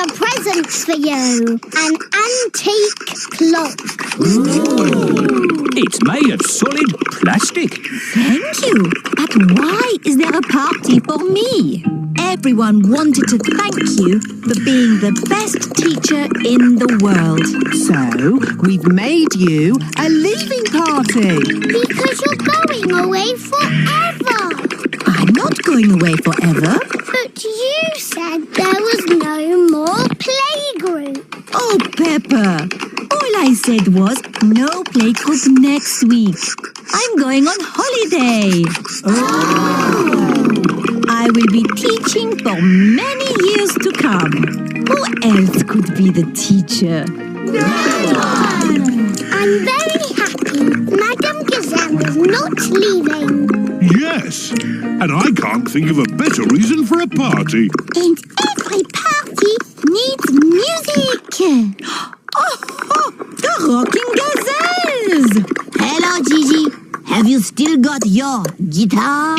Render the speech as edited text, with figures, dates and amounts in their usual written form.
extra presents for you. An antique clock. It's made of solid plastic. Thank you. But why is there a party for me? Everyone wanted to thank you for being the best teacher in the world. So, we've made you a leaving party. Because you're going away forever. I'm not going away forever. But you said there was no more playgroup. Oh, Pepper. All I said was no playgroup next week. I'm going on holiday. I will be teaching for many years to come. Who else could be the teacher? I'm very happy Madame Gazelle is not leaving. Yes, and I can't think of a better reason for a party. And every party needs music. The Rocking Gazelles! Hello, Gigi. Have you still got your guitar?